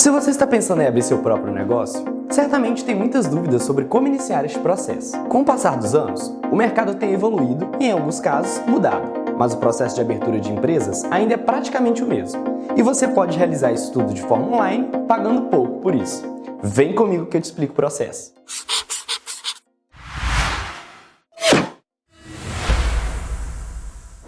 Se você está pensando em abrir seu próprio negócio, certamente tem muitas dúvidas sobre como iniciar este processo. Com o passar dos anos, o mercado tem evoluído e, em alguns casos, mudado, mas o processo de abertura de empresas ainda é praticamente o mesmo. E você pode realizar isso tudo de forma online, pagando pouco por isso. Vem comigo que eu te explico o processo.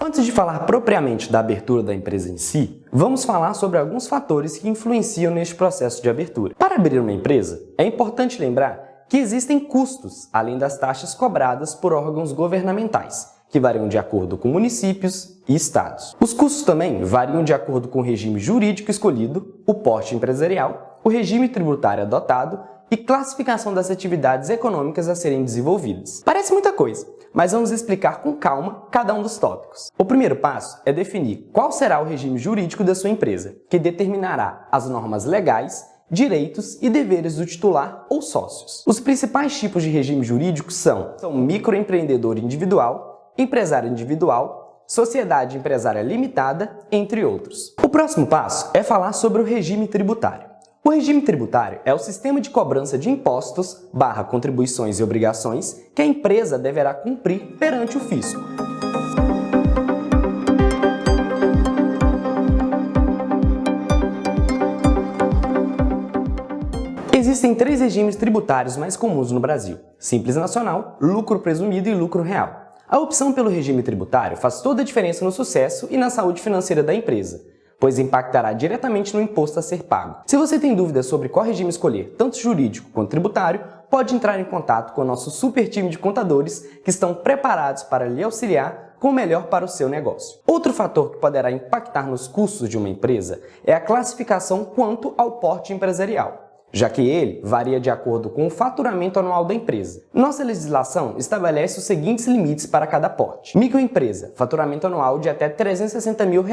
Antes de falar propriamente da abertura da empresa em si, vamos falar sobre alguns fatores que influenciam neste processo de abertura. Para abrir uma empresa, é importante lembrar que existem custos, além das taxas cobradas por órgãos governamentais, que variam de acordo com municípios e estados. Os custos também variam de acordo com o regime jurídico escolhido, o porte empresarial, o regime tributário adotado e classificação das atividades econômicas a serem desenvolvidas. Parece muita coisa, mas vamos explicar com calma cada um dos tópicos. O primeiro passo é definir qual será o regime jurídico da sua empresa, que determinará as normas legais, direitos e deveres do titular ou sócios. Os principais tipos de regime jurídico são microempreendedor individual, empresário individual, sociedade empresária limitada, entre outros. O próximo passo é falar sobre o regime tributário. O regime tributário é o sistema de cobrança de impostos, contribuições e obrigações que a empresa deverá cumprir perante o fisco. Existem três regimes tributários mais comuns no Brasil: Simples Nacional, Lucro Presumido e Lucro Real. A opção pelo regime tributário faz toda a diferença no sucesso e na saúde financeira da empresa, pois impactará diretamente no imposto a ser pago. Se você tem dúvidas sobre qual regime escolher, tanto jurídico quanto tributário, pode entrar em contato com o nosso super time de contadores que estão preparados para lhe auxiliar com o melhor para o seu negócio. Outro fator que poderá impactar nos custos de uma empresa é a classificação quanto ao porte empresarial, já que ele varia de acordo com o faturamento anual da empresa. Nossa legislação estabelece os seguintes limites para cada porte: microempresa, faturamento anual de até R$ 360 mil.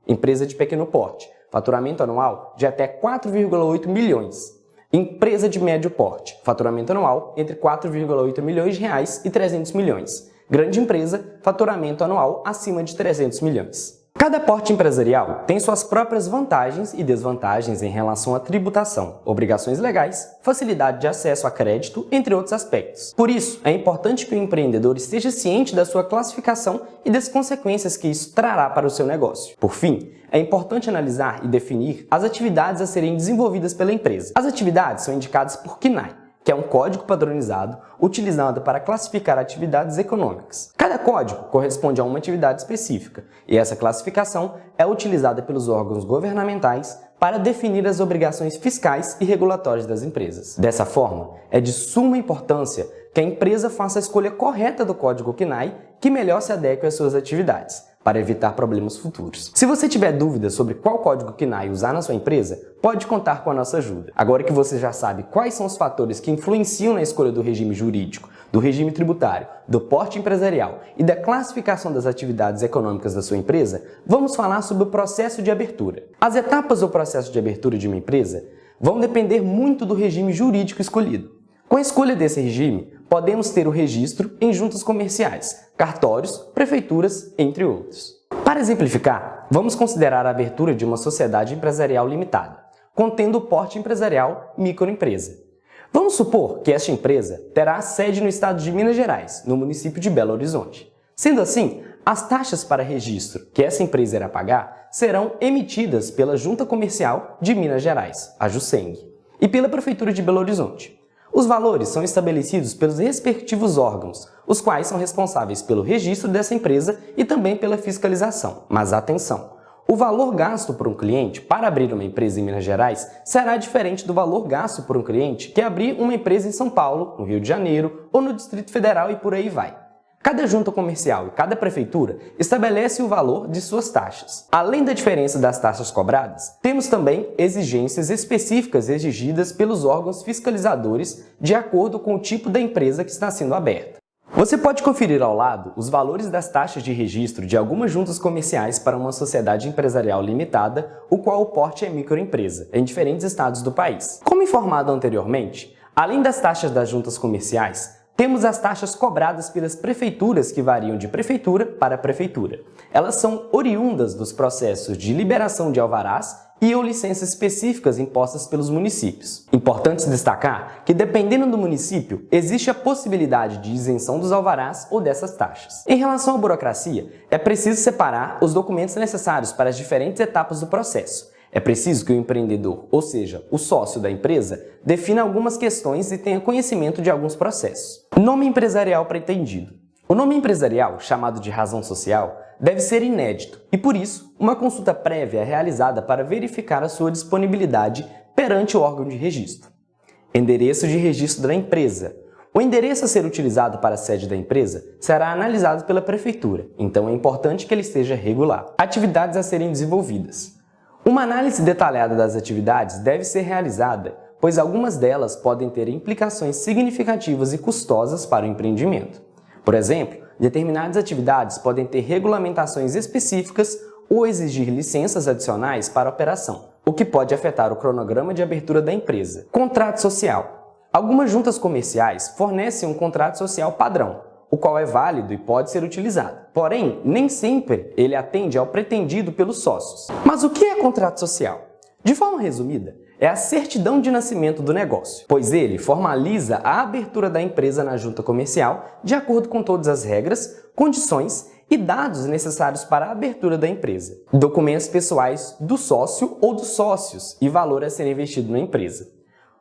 Empresa de pequeno porte, faturamento anual de até 4,8 milhões. Empresa de médio porte, faturamento anual entre 4,8 milhões de reais e 300 milhões. Grande empresa, faturamento anual acima de 300 milhões. Cada porte empresarial tem suas próprias vantagens e desvantagens em relação à tributação, obrigações legais, facilidade de acesso a crédito, entre outros aspectos. Por isso, é importante que o empreendedor esteja ciente da sua classificação e das consequências que isso trará para o seu negócio. Por fim, é importante analisar e definir as atividades a serem desenvolvidas pela empresa. As atividades são indicadas por CNAE, que é um código padronizado utilizado para classificar atividades econômicas. Cada código corresponde a uma atividade específica, e essa classificação é utilizada pelos órgãos governamentais para definir as obrigações fiscais e regulatórias das empresas. Dessa forma, é de suma importância que a empresa faça a escolha correta do código CNAE que melhor se adeque às suas atividades, para evitar problemas futuros. Se você tiver dúvidas sobre qual código CNAE usar na sua empresa, pode contar com a nossa ajuda. Agora que você já sabe quais são os fatores que influenciam na escolha do regime jurídico, do regime tributário, do porte empresarial e da classificação das atividades econômicas da sua empresa, vamos falar sobre o processo de abertura. As etapas do processo de abertura de uma empresa vão depender muito do regime jurídico escolhido. Com a escolha desse regime, podemos ter o registro em juntas comerciais, cartórios, prefeituras, entre outros. Para exemplificar, vamos considerar a abertura de uma sociedade empresarial limitada, contendo o porte empresarial microempresa. Vamos supor que esta empresa terá a sede no estado de Minas Gerais, no município de Belo Horizonte. Sendo assim, as taxas para registro que essa empresa irá pagar serão emitidas pela Junta Comercial de Minas Gerais, a JUSENG, e pela Prefeitura de Belo Horizonte. Os valores são estabelecidos pelos respectivos órgãos, os quais são responsáveis pelo registro dessa empresa e também pela fiscalização. Mas atenção! O valor gasto por um cliente para abrir uma empresa em Minas Gerais será diferente do valor gasto por um cliente que abrir uma empresa em São Paulo, no Rio de Janeiro ou no Distrito Federal e por aí vai. Cada junta comercial e cada prefeitura estabelece o valor de suas taxas. Além da diferença das taxas cobradas, temos também exigências específicas exigidas pelos órgãos fiscalizadores de acordo com o tipo da empresa que está sendo aberta. Você pode conferir ao lado os valores das taxas de registro de algumas juntas comerciais para uma sociedade empresarial limitada, o qual o porte é microempresa, em diferentes estados do país. Como informado anteriormente, além das taxas das juntas comerciais, Temos as taxas cobradas pelas prefeituras, que variam de prefeitura para prefeitura. Elas são oriundas dos processos de liberação de alvarás e ou licenças específicas impostas pelos municípios. Importante destacar que, dependendo do município, existe a possibilidade de isenção dos alvarás ou dessas taxas. Em relação à burocracia, é preciso separar os documentos necessários para as diferentes etapas do processo. É preciso que o empreendedor, ou seja, o sócio da empresa, defina algumas questões e tenha conhecimento de alguns processos. Nome empresarial pretendido. O nome empresarial, chamado de razão social, deve ser inédito e, por isso, uma consulta prévia é realizada para verificar a sua disponibilidade perante o órgão de registro. Endereço de registro da empresa. O endereço a ser utilizado para a sede da empresa será analisado pela prefeitura, então é importante que ele esteja regular. Atividades a serem desenvolvidas. Uma análise detalhada das atividades deve ser realizada, pois algumas delas podem ter implicações significativas e custosas para o empreendimento. Por exemplo, determinadas atividades podem ter regulamentações específicas ou exigir licenças adicionais para a operação, o que pode afetar o cronograma de abertura da empresa. Contrato social. Algumas juntas comerciais fornecem um contrato social padrão, o qual é válido e pode ser utilizado. Porém, nem sempre ele atende ao pretendido pelos sócios. Mas o que é contrato social? De forma resumida, é a certidão de nascimento do negócio, pois ele formaliza a abertura da empresa na junta comercial de acordo com todas as regras, condições e dados necessários para a abertura da empresa. Documentos pessoais do sócio ou dos sócios e valor a ser investido na empresa.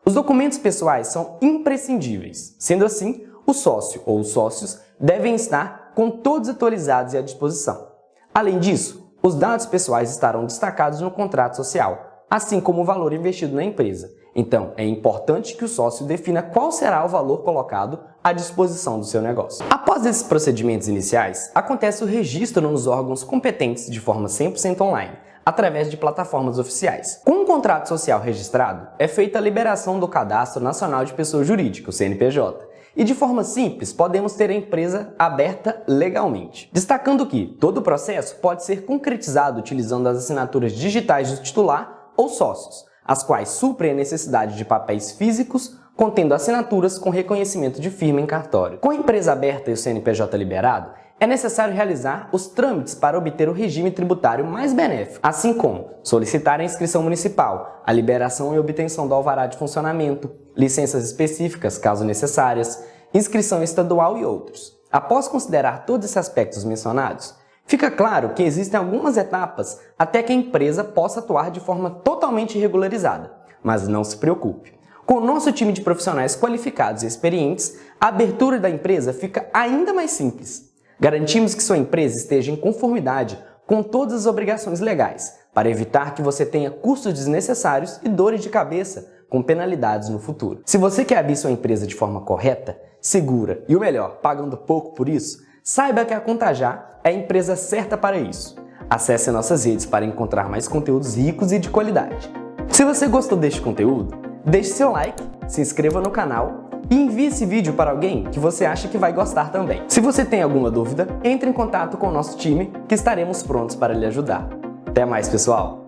Os documentos pessoais são imprescindíveis. Sendo assim, o sócio ou os sócios devem estar com todos atualizados e à disposição. Além disso, os dados pessoais estarão destacados no contrato social, assim como o valor investido na empresa. Então, é importante que o sócio defina qual será o valor colocado à disposição do seu negócio. Após esses procedimentos iniciais, acontece o registro nos órgãos competentes de forma 100% online, através de plataformas oficiais. Com um contrato social registrado, é feita a liberação do Cadastro Nacional de Pessoa Jurídica, o CNPJ, e de forma simples podemos ter a empresa aberta legalmente. Destacando que todo o processo pode ser concretizado utilizando as assinaturas digitais do titular ou sócios, as quais suprem a necessidade de papéis físicos contendo assinaturas com reconhecimento de firma em cartório. Com a empresa aberta e o CNPJ liberado, é necessário realizar os trâmites para obter o regime tributário mais benéfico, assim como solicitar a inscrição municipal, a liberação e obtenção do alvará de funcionamento, licenças específicas, caso necessárias, inscrição estadual e outros. Após considerar todos esses aspectos mencionados, fica claro que existem algumas etapas até que a empresa possa atuar de forma totalmente regularizada. Mas não se preocupe. Com o nosso time de profissionais qualificados e experientes, a abertura da empresa fica ainda mais simples. Garantimos que sua empresa esteja em conformidade com todas as obrigações legais, para evitar que você tenha custos desnecessários e dores de cabeça com penalidades no futuro. Se você quer abrir sua empresa de forma correta, segura e o melhor, pagando pouco por isso, saiba que a Contajar é a empresa certa para isso. Acesse nossas redes para encontrar mais conteúdos ricos e de qualidade. Se você gostou deste conteúdo, deixe seu like, se inscreva no canal e envie esse vídeo para alguém que você acha que vai gostar também. Se você tem alguma dúvida, entre em contato com o nosso time que estaremos prontos para lhe ajudar. Até mais, pessoal!